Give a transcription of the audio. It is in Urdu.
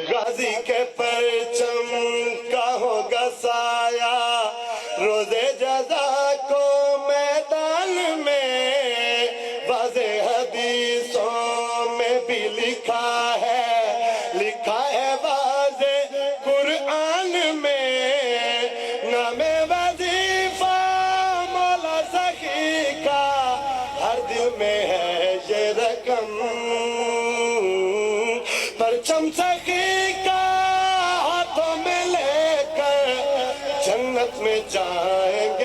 غازی کے پرچم کا ہوگا سایہ روز جزا کو میدان میں واضح حدیثوں میں بھی لکھا ہے واضح قرآن میں نام وظیفہ مولا سخی کا ہر دل میں ہے یہ رقم پرچم سخی کا ہاتھوں میں لے کر جنت میں جائیں گے